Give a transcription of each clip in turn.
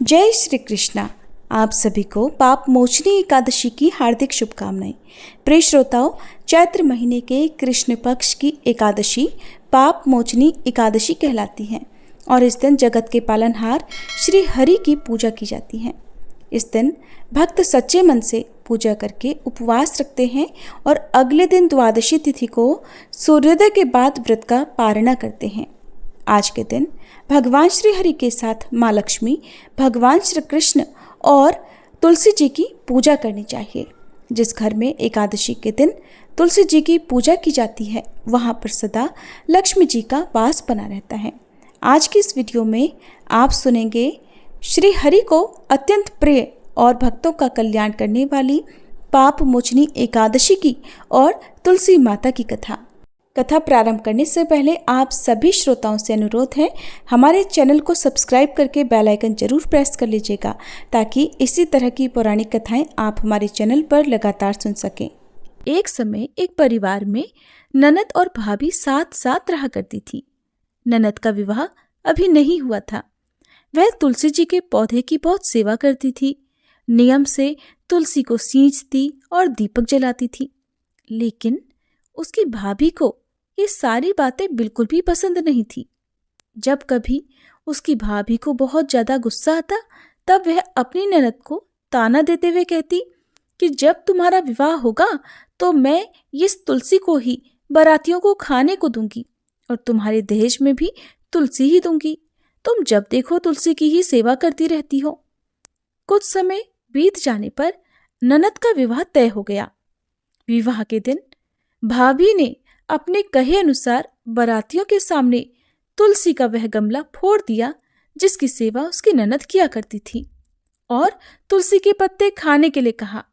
जय श्री कृष्णा। आप सभी को पाप मोचनी एकादशी की हार्दिक शुभकामनाएं। प्रिय श्रोताओं, चैत्र महीने के कृष्ण पक्ष की एकादशी पाप मोचनी एकादशी कहलाती है और इस दिन जगत के पालनहार श्री हरि की पूजा की जाती है। इस दिन भक्त सच्चे मन से पूजा करके उपवास रखते हैं और अगले दिन द्वादशी तिथि को सूर्योदय के बाद व्रत का पारणा करते हैं। आज के दिन भगवान श्री हरि के साथ माँ लक्ष्मी, भगवान श्री कृष्ण और तुलसी जी की पूजा करनी चाहिए। जिस घर में एकादशी के दिन तुलसी जी की पूजा की जाती है वहाँ पर सदा लक्ष्मी जी का वास बना रहता है। आज की इस वीडियो में आप सुनेंगे श्री हरि को अत्यंत प्रिय और भक्तों का कल्याण करने वाली पाप मोचनी एकादशी की और तुलसी माता की कथा। प्रारंभ करने से पहले आप सभी श्रोताओं से अनुरोध है, हमारे चैनल को सब्सक्राइब करके बेल आइकन जरूर प्रेस कर लीजिएगा ताकि इसी तरह की पौराणिक कथाएं आप हमारे चैनल पर लगातार सुन सकें। एक समय एक परिवार में ननद और भाभी साथ साथ रहा करती थी। ननद का विवाह अभी नहीं हुआ था। वह तुलसी जी के पौधे की बहुत सेवा करती थी, नियम से तुलसी को सींचती और दीपक जलाती थी। लेकिन उसकी भाभी को ये सारी बातें बिल्कुल भी पसंद नहीं थी। जब कभी उसकी भाभी को बहुत ज्यादा गुस्सा आता तब वह अपनी ननद को ताना देते हुए कहती कि जब तुम्हारा विवाह होगा तो मैं इस तुलसी को ही बारातियों को खाने को दूंगी और तुम्हारे दहेज में भी तुलसी ही दूंगी। तुम जब देखो तुलसी की ही सेवा करती रहती हो। कुछ समय बीत जाने पर ननद का विवाह तय हो गया। विवाह के दिन भाभी ने अपने कहे अनुसार बारातियों के सामने तुलसी का वह गमला फोड़ दिया जिसकी सेवा उसकी ननद किया करती थी और तुलसी के पत्ते खाने के लिए कहा।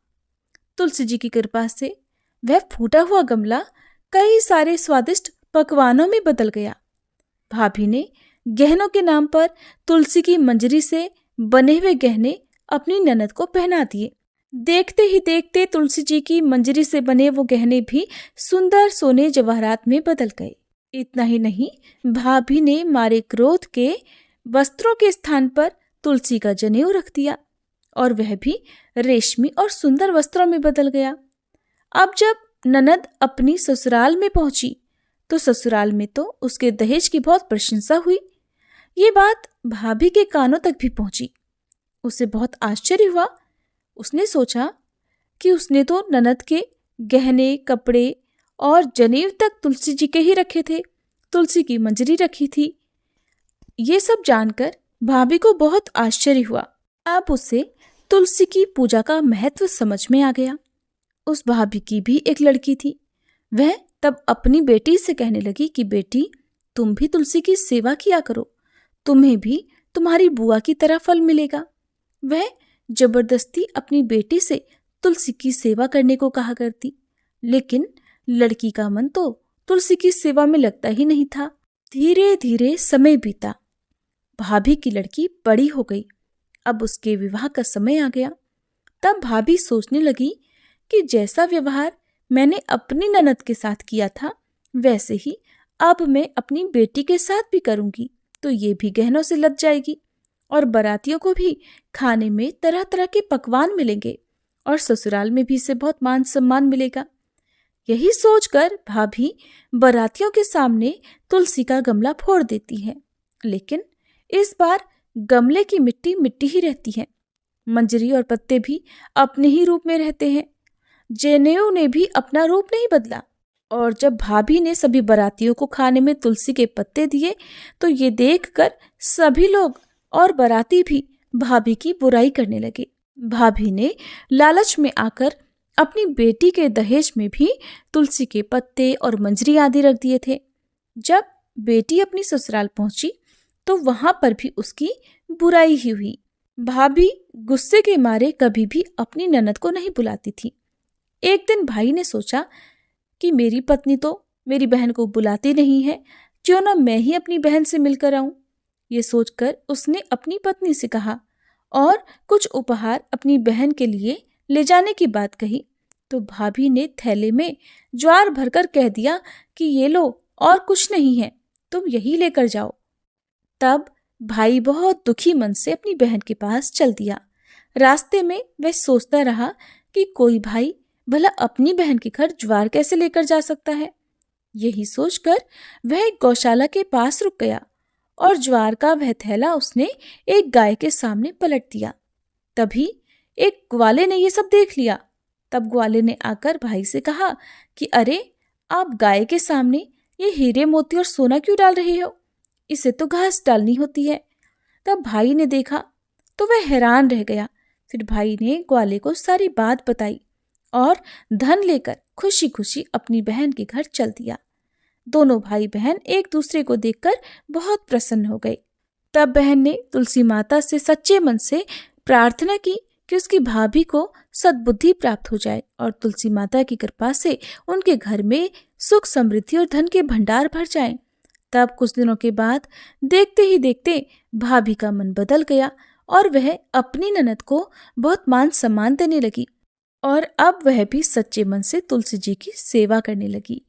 तुलसी जी की कृपा से वह फूटा हुआ गमला कई सारे स्वादिष्ट पकवानों में बदल गया। भाभी ने गहनों के नाम पर तुलसी की मंजरी से बने हुए गहने अपनी ननद को पहना दिए। देखते ही देखते तुलसी जी की मंजरी से बने वो गहने भी सुंदर सोने जवाहरात में बदल गए। इतना ही नहीं, भाभी ने मारे क्रोध के वस्त्रों के स्थान पर तुलसी का जनेऊ रख दिया और वह भी रेशमी और सुंदर वस्त्रों में बदल गया। अब जब ननद अपनी ससुराल में पहुंची तो ससुराल में तो उसके दहेज की बहुत प्रशंसा हुई। ये बात भाभी के कानों तक भी पहुंची। उसे बहुत आश्चर्य हुआ। उसने सोचा कि उसने तो ननद के गहने, कपड़े और जनेऊ तक तुलसी जी के ही रखे थे, तुलसी की मंजरी रखी थी। ये सब जानकर भाभी को बहुत आश्चर्य हुआ। अब उसे तुलसी की पूजा का महत्व समझ में आ गया। उस भाभी की भी एक लड़की थी। वह तब अपनी बेटी से कहने लगी कि बेटी, तुम भी तुलसी की सेवा किया करो, तुम्हें भी तुम्हारी बुआ की तरह फल मिलेगा। वह जबरदस्ती अपनी बेटी से तुलसी की सेवा करने को कहा करती, लेकिन लड़की का मन तो तुलसी की सेवा में लगता ही नहीं था। धीरे धीरे समय बीता। भाभी की लड़की बड़ी हो गई। अब उसके विवाह का समय आ गया। तब भाभी सोचने लगी कि जैसा व्यवहार मैंने अपनी ननद के साथ किया था वैसे ही अब मैं अपनी बेटी के साथ भी करूंगी तो ये भी गहनों से लद जाएगी और बारातियों को भी खाने में तरह तरह के पकवान मिलेंगे और ससुराल में भी इसे बहुत मान सम्मान मिलेगा। यही सोचकर भाभी बारातियों के सामने तुलसी का गमला फोड़ देती है, लेकिन इस बार गमले की मिट्टी मिट्टी ही रहती है। मंजरी और पत्ते भी अपने ही रूप में रहते हैं। जनेऊ ने भी अपना रूप नहीं बदला। और जब भाभी ने सभी बारातियों को खाने में तुलसी के पत्ते दिए तो ये देखकर सभी लोग और बाराती भी भाभी की बुराई करने लगे। भाभी ने लालच में आकर अपनी बेटी के दहेज में भी तुलसी के पत्ते और मंजरी आदि रख दिए थे। जब बेटी अपनी ससुराल पहुंची तो वहां पर भी उसकी बुराई ही हुई। भाभी गुस्से के मारे कभी भी अपनी ननद को नहीं बुलाती थी। एक दिन भाई ने सोचा कि मेरी पत्नी तो मेरी बहन को बुलाती नहीं है, क्यों ना मैं ही अपनी बहन से मिलकर आऊं। ये सोचकर उसने अपनी पत्नी से कहा और कुछ उपहार अपनी बहन के लिए ले जाने की बात कही तो भाभी ने थैले में ज्वार भरकर कह दिया कि ये लो और कुछ नहीं है, तुम यही लेकर जाओ। तब भाई बहुत दुखी मन से अपनी बहन के पास चल दिया। रास्ते में वह सोचता रहा कि कोई भाई भला अपनी बहन के घर ज्वार कैसे लेकर जा सकता है। यही सोचकर वह एक गौशाला के पास रुक गया और ज्वार का वह थैला उसने एक गाय के सामने पलट दिया। तभी एक ग्वाले ने यह सब देख लिया। तब ग्वाले ने आकर भाई से कहा कि अरे, आप गाय के सामने ये हीरे मोती और सोना क्यों डाल रहे हो? इसे तो घास डालनी होती है। तब भाई ने देखा तो वह हैरान रह गया। फिर भाई ने ग्वाले को सारी बात बताई और धन लेकर खुशी खुशी अपनी बहन के घर चल दिया। दोनों भाई बहन एक दूसरे को देखकर बहुत प्रसन्न हो गए। तब बहन ने तुलसी माता से सच्चे मन से प्रार्थना की कि उसकी भाभी को सद्बुद्धि प्राप्त हो जाए और तुलसी माता की कृपा से उनके घर में सुख समृद्धि और धन के भंडार भर जाएं। तब कुछ दिनों के बाद देखते ही देखते भाभी का मन बदल गया और वह अपनी ननद को बहुत मान सम्मान देने लगी और अब वह भी सच्चे मन से तुलसी जी की सेवा करने लगी।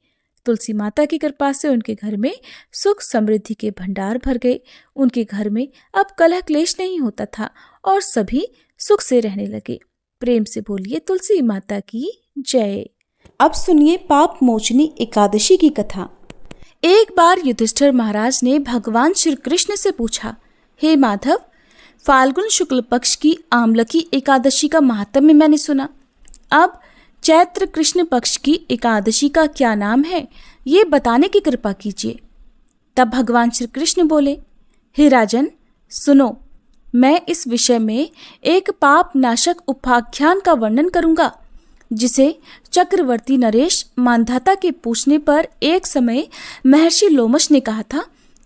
तुलसी माता की कृपा से उनके घर में सुख समृद्धि के भंडार भर गए। उनके घर में अब कलह क्लेश नहीं होता था और सभी सुख से रहने लगे। प्रेम से बोलिए तुलसी माता की जय। अब सुनिए पाप मोचनी एकादशी की कथा। एक बार युधिष्ठिर महाराज ने भगवान श्री कृष्ण से पूछा, हे माधव, फाल्गुन शुक्ल पक्ष की आमलकी एकादशी का महात्म्य मैंने सुना। अब चैत्र कृष्ण पक्ष की एकादशी का क्या नाम है, ये बताने की कृपा कीजिए। तब भगवान श्री कृष्ण बोले, हे राजन, सुनो, मैं इस विषय में एक पाप नाशक उपाख्यान का वर्णन करूंगा, जिसे चक्रवर्ती नरेश मांधाता के पूछने पर एक समय महर्षि लोमश ने कहा था।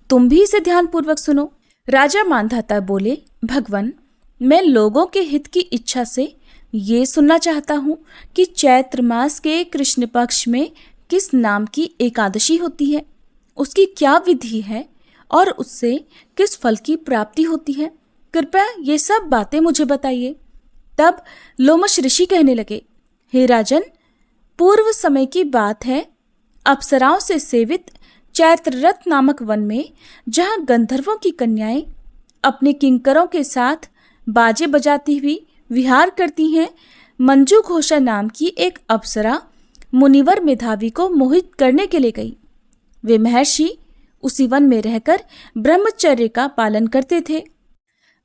तुम भी इसे ध्यानपूर्वक सुनो। राजा मांधाता बोले, भगवान, मैं लोगों के हित की इच्छा से ये सुनना चाहता हूँ कि चैत्र मास के कृष्ण पक्ष में किस नाम की एकादशी होती है, उसकी क्या विधि है और उससे किस फल की प्राप्ति होती है। कृपया ये सब बातें मुझे बताइए। तब लोमश ऋषि कहने लगे, हे राजन, पूर्व समय की बात है। अप्सराओं से सेवित चैत्ररथ नामक वन में, जहाँ गंधर्वों की कन्याएं अपने किंकरों के साथ बाजे बजाती हुई विहार करती हैं, मंजू घोषा नाम की एक अप्सरा मुनिवर मेधावी को मोहित करने के लिए गई। वे महर्षि उसी वन में रहकर ब्रह्मचर्य का पालन करते थे।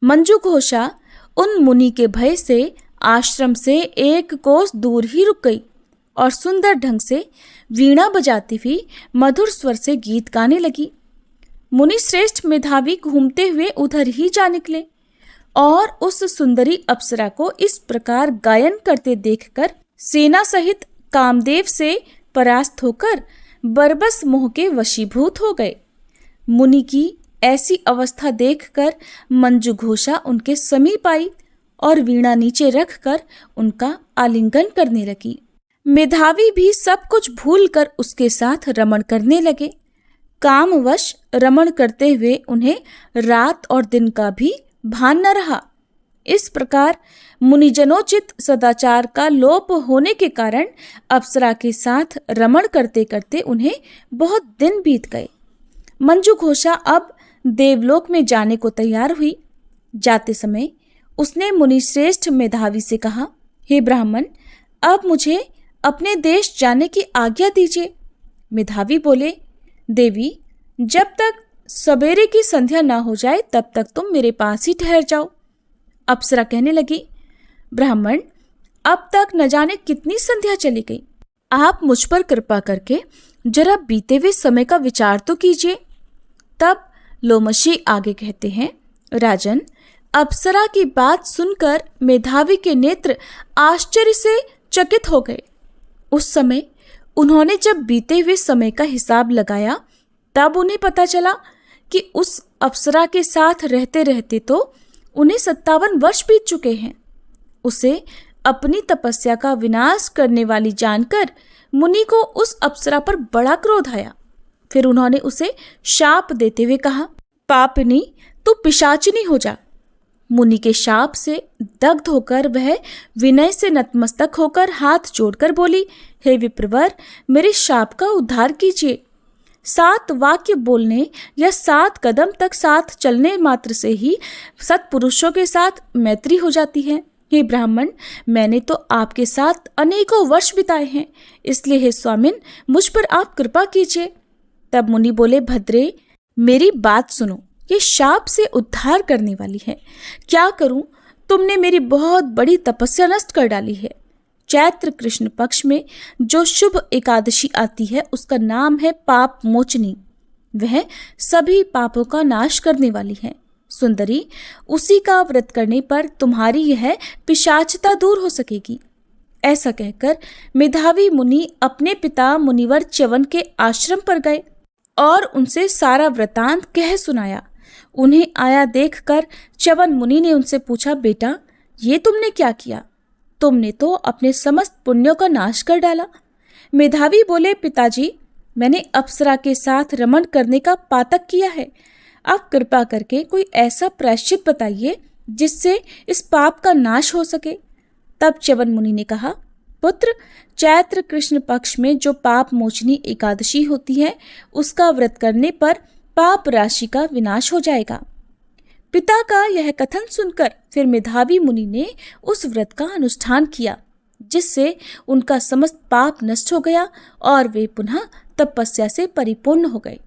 मंजू घोषा उन मुनि के भय से आश्रम से एक कोस दूर ही रुक गई और सुंदर ढंग से वीणा बजाती हुई मधुर स्वर से गीत गाने लगी। मुनि श्रेष्ठ मेधावी घूमते हुए उधर ही जा निकले और उस सुंदरी अप्सरा को इस प्रकार गायन करते देखकर सेना सहित कामदेव से परास्त होकर बरबस मोह के वशीभूत हो गए। मुनि की ऐसी अवस्था देखकर मंजू घोषा उनके समीप आई और वीणा नीचे रखकर उनका आलिंगन करने लगी। मेधावी भी सब कुछ भूलकर उसके साथ रमण करने लगे। कामवश रमण करते हुए उन्हें रात और दिन का भी भान न रहा। इस प्रकार मुनिजनोचित सदाचार का लोप होने के कारण अप्सरा के साथ रमण करते करते उन्हें बहुत दिन बीत गए। मंजू घोषा अब देवलोक में जाने को तैयार हुई। जाते समय उसने मुनिश्रेष्ठ मेधावी से कहा, हे ब्राह्मण, अब मुझे अपने देश जाने की आज्ञा दीजिए। मेधावी बोले, देवी, जब तक सवेरे की संध्या ना हो जाए तब तक तुम मेरे पास ही ठहर जाओ। अप्सरा कहने लगी, ब्राह्मण, अब तक न जाने कितनी संध्या चली गई। आप मुझ पर कृपा करके जरा बीते हुए समय का विचार तो कीजिए। तब लोमशी आगे कहते हैं, राजन, अप्सरा की बात सुनकर मेधावी के नेत्र आश्चर्य से चकित हो गए। उस समय उन्होंने जब बीते हुए समय का हिसाब लगाया तब उन्हें पता चला कि उस अप्सरा के साथ रहते रहते तो उन्हें 57 वर्ष बीत चुके हैं। उसे अपनी तपस्या का विनाश करने वाली जानकर मुनि को उस अप्सरा पर बड़ा क्रोध आया। फिर उन्होंने उसे शाप देते हुए कहा, पापिनी, तू पिशाचिनी हो जा। मुनि के शाप से दग्ध होकर वह विनय से नतमस्तक होकर हाथ जोड़कर बोली, हे विप्रवर, मेरे शाप का उद्धार कीजिए। 7 वाक्य बोलने या 7 कदम तक साथ चलने मात्र से ही सत्पुरुषों के साथ मैत्री हो जाती है। हे ब्राह्मण, मैंने तो आपके साथ अनेकों वर्ष बिताए हैं, इसलिए हे स्वामिन, मुझ पर आप कृपा कीजिए। तब मुनि बोले, भद्रे, मेरी बात सुनो, ये शाप से उद्धार करने वाली है। क्या करूं, तुमने मेरी बहुत बड़ी तपस्या नष्ट कर डाली है। चैत्र कृष्ण पक्ष में जो शुभ एकादशी आती है उसका नाम है पाप मोचनी। वह सभी पापों का नाश करने वाली है। सुंदरी, उसी का व्रत करने पर तुम्हारी यह पिशाचता दूर हो सकेगी। ऐसा कहकर मेधावी मुनि अपने पिता मुनिवर च्यवन के आश्रम पर गए और उनसे सारा वृतांत कह सुनाया। उन्हें आया देखकर च्यवन मुनि ने उनसे पूछा, बेटा, ये तुमने क्या किया? तुमने तो अपने समस्त पुण्यों का नाश कर डाला। मेधावी बोले, पिताजी, मैंने अप्सरा के साथ रमण करने का पातक किया है। आप कृपा करके कोई ऐसा प्रायश्चित बताइए जिससे इस पाप का नाश हो सके। तब च्यवन मुनि ने कहा, पुत्र, चैत्र कृष्ण पक्ष में जो पाप मोचनी एकादशी होती है उसका व्रत करने पर पाप राशि का विनाश हो जाएगा। पिता का यह कथन सुनकर फिर मेधावी मुनि ने उस व्रत का अनुष्ठान किया, जिससे उनका समस्त पाप नष्ट हो गया और वे पुनः तपस्या से परिपूर्ण हो गए।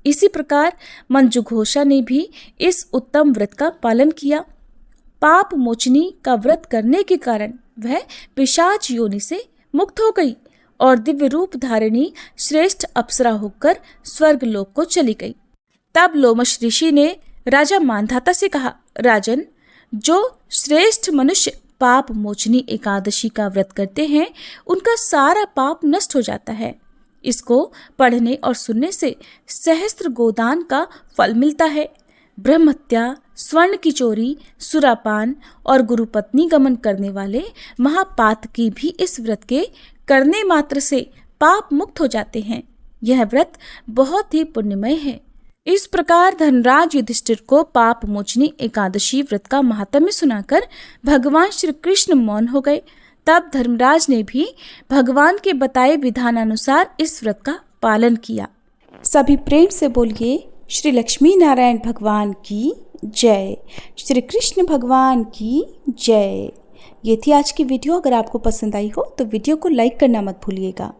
इसी प्रकार मंजुघोषा ने भी इस उत्तम व्रत का पालन किया। पाप मोचनी का व्रत करने के कारण वह पिशाच योनि से मुक्त हो गई और दिव्य रूप धारिणी श्रेष्ठ अप्सरा होकर स्वर्ग लोक को चली गई। तब लोमश ऋषि ने राजा मांधाता से कहा, राजन, जो श्रेष्ठ मनुष्य पाप मोचनी एकादशी का व्रत करते हैं उनका सारा पाप नष्ट हो जाता है। इसको पढ़ने और सुनने से सहस्त्र गोदान का फल मिलता है। ब्रह्महत्या, स्वर्ण की चोरी, सुरापान और गुरुपत्नी गमन करने वाले महापातकी भी इस व्रत के करने मात्र से पाप मुक्त हो जाते हैं। यह व्रत बहुत ही पुण्यमय है। इस प्रकार धनराज युधिष्ठिर को पाप मोचनी एकादशी व्रत का महात्म्य सुनाकर भगवान श्री कृष्ण मौन हो गए। तब धर्मराज ने भी भगवान के बताए विधानानुसार इस व्रत का पालन किया। सभी प्रेम से बोलिए, श्री लक्ष्मी नारायण भगवान की जय, श्री कृष्ण भगवान की जय। ये थी आज की वीडियो। अगर आपको पसंद आई हो तो वीडियो को लाइक करना मत भूलिएगा।